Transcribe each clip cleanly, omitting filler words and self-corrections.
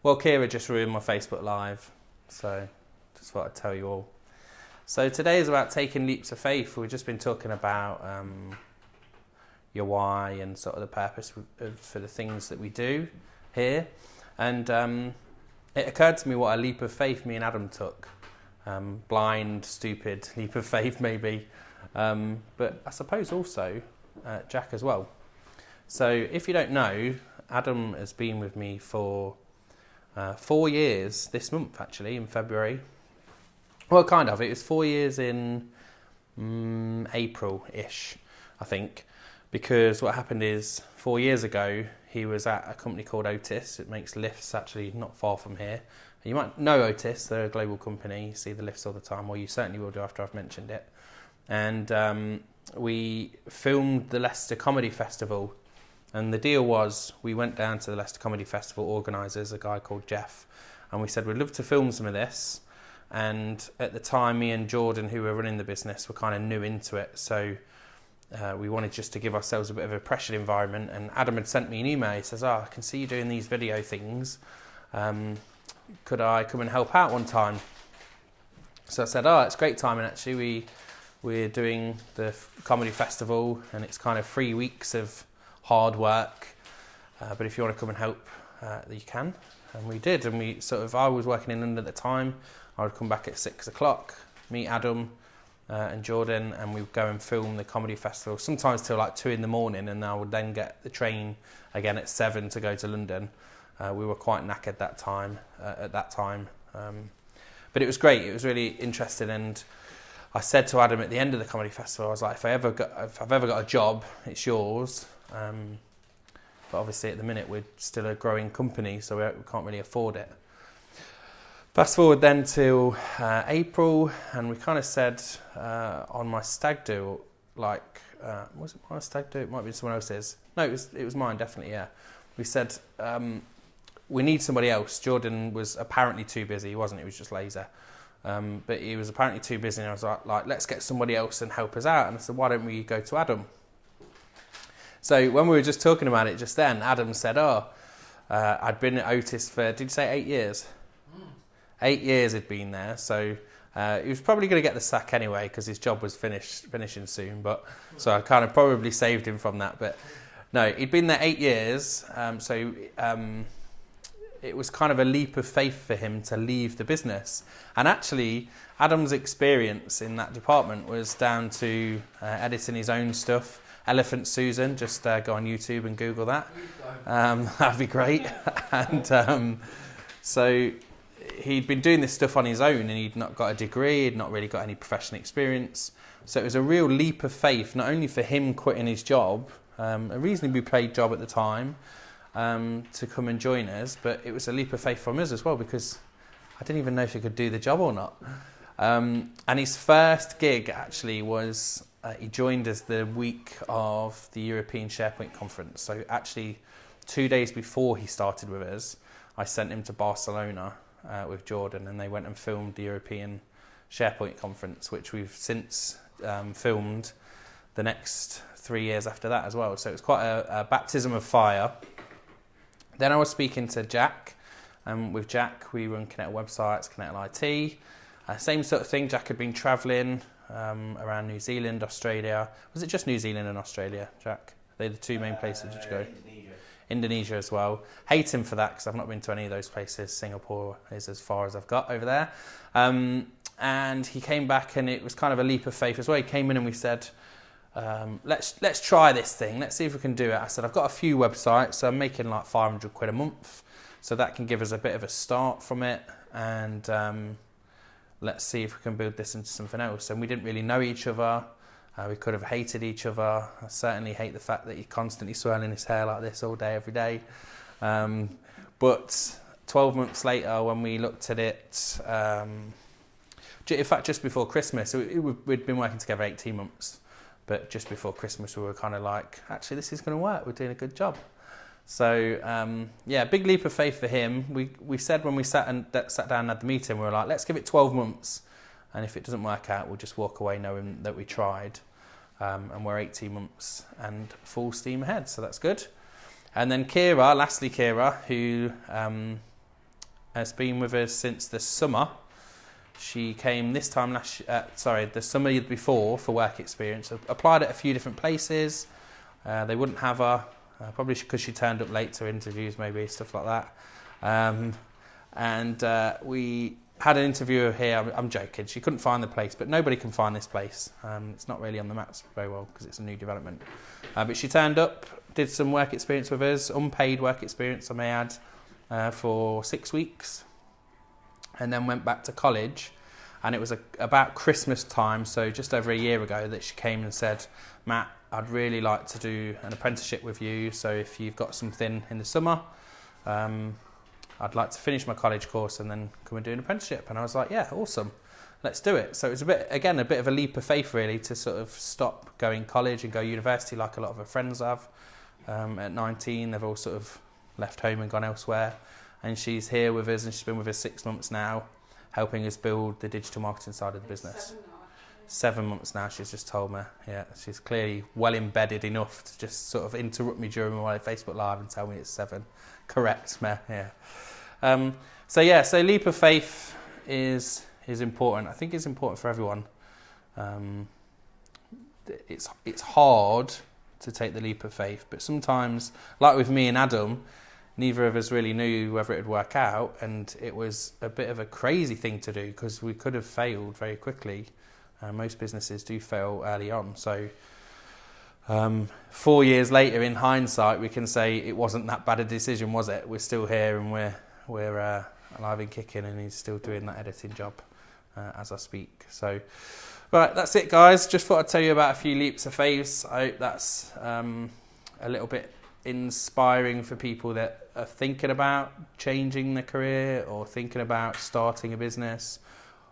Well, Kira just ruined my Facebook Live, so just thought I'd tell you all. So today is about taking leaps of faith. We've just been talking about your why and sort of the purpose for the things that we do here. And it occurred to me what a leap of faith me and Adam took. Blind, stupid leap of faith maybe. But I suppose also Jack as well. So if you don't know, Adam has been with me for 4 years this month, actually, in February. Well, kind of. It was 4 years in April-ish, I think, because what happened is 4 years ago, he was at a company called Otis. It makes lifts, actually, not far from here. You might know Otis. They're a global company. You see the lifts all the time, or you certainly will do after I've mentioned it. And we filmed the Leicester Comedy Festival. And the deal was, we went down to the Leicester Comedy Festival organisers, a guy called Jeff, and we said, we'd love to film some of this. And at the time, me and Jordan, who were running the business, were kind of new into it. So we wanted just to give ourselves a bit of a pressured environment. And Adam had sent me an email. He says, I can see you doing these video things. Could I come and help out one time? So I said, it's great timing, actually. We're doing the comedy festival, and it's kind of 3 weeks of hard work, but if you want to come and help, you can. And we did, and I was working in London at the time. I would come back at 6 o'clock, meet Adam and Jordan, and we would go and film the comedy festival, sometimes till like 2 in the morning, and I would then get the train again at 7 to go to London. We were quite knackered at that time, but it was great. It was really interesting, and I said to Adam at the end of the comedy festival, I was like, if I've ever got a job, it's yours. But obviously at the minute we're still a growing company, so we can't really afford it. Fast forward then to April, and we kind of said on my stag do, was it my stag do? It might be someone else's. No, it was mine, definitely, yeah. We said we need somebody else. Jordan was apparently too busy. He wasn't, he was just lazy. But he was apparently too busy, and I was like, let's get somebody else and help us out. And I said, why don't we go to Adam? So when we were just talking about it just then, Adam said, I'd been at Otis for, did you say 8 years? 8 years he'd been there, so he was probably going to get the sack anyway because his job was finishing soon, so I kind of probably saved him from that. But no, he'd been there 8 years, so it was kind of a leap of faith for him to leave the business. And actually, Adam's experience in that department was down to editing his own stuff. Elephant Susan, just go on YouTube and Google that. That'd be great. And so he'd been doing this stuff on his own, and he'd not got a degree, he'd not really got any professional experience. So it was a real leap of faith, not only for him quitting his job, a reasonably paid job at the time, to come and join us, but it was a leap of faith from us as well, because I didn't even know if he could do the job or not. And his first gig actually was, he joined us the week of the European SharePoint conference. So actually 2 days before he started with us, I sent him to Barcelona with Jordan, and they went and filmed the European SharePoint conference, which we've since filmed the next 3 years after that as well. So it was quite a baptism of fire. Then I was speaking to Jack, and with Jack we run Kinetal websites, Kinetal IT. Same sort of thing. Jack had been travelling around New Zealand, Australia. Was it just New Zealand and Australia, Jack? They're the two main places did you go? Indonesia as well. Hate him for that because I've not been to any of those places. Singapore is as far as I've got over there. And he came back, and it was kind of a leap of faith as well. He came in and we said, let's try this thing. Let's see if we can do it. I said, I've got a few websites, so I'm making like 500 quid a month. So that can give us a bit of a start from it. And let's see if we can build this into something else. And we didn't really know each other. We could have hated each other. I certainly hate the fact that he's constantly swirling his hair like this all day, every day. But 12 months later, when we looked at it, in fact, just before Christmas, we'd been working together 18 months. But just before Christmas, we were kind of like, actually, this is going to work. We're doing a good job. So, big leap of faith for him. We said when we sat down and had the meeting, we were like, let's give it 12 months. And if it doesn't work out, we'll just walk away knowing that we tried. And we're 18 months and full steam ahead. So that's good. And then lastly Kira, who has been with us since the summer. She came this time the summer before for work experience. Applied at a few different places. They wouldn't have her, probably because she turned up late to interviews, maybe, stuff like that. We had an interview here. I'm joking. She couldn't find the place, but nobody can find this place. It's not really on the maps very well because it's a new development. But she turned up, did some work experience with us, unpaid work experience, I may add, for 6 weeks, and then went back to college. And it was about Christmas time, so just over a year ago, that she came and said, Matt, I'd really like to do an apprenticeship with you. So if you've got something in the summer, I'd like to finish my college course and then come and do an apprenticeship. And I was like, yeah, awesome, let's do it. So it was a bit of a leap of faith, really, to sort of stop going college and go university like a lot of her friends have. At 19, they've all sort of left home and gone elsewhere. And she's here with us, and she's been with us 6 months now, helping us build the digital marketing side of the business. 7 months now, she's just told me. Yeah, she's clearly well embedded enough to just sort of interrupt me during my Facebook Live and tell me it's 7. Correct, me. Yeah. So leap of faith is important. I think it's important for everyone. It's hard to take the leap of faith, but sometimes, like with me and Adam, neither of us really knew whether it would work out, and it was a bit of a crazy thing to do because we could have failed very quickly. Most businesses do fail early on. So 4 years later, in hindsight, we can say it wasn't that bad a decision, was it? We're still here, and we're alive and kicking, and he's still doing that editing job as I speak. So, right, that's it, guys. Just thought I'd tell you about a few leaps of faith. I hope that's a little bit inspiring for people that are thinking about changing their career or thinking about starting a business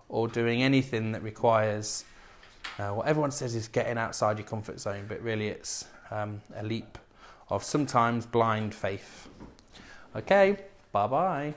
or doing anything that requires what everyone says is getting outside your comfort zone, but really it's a leap of sometimes blind faith. Okay, bye-bye.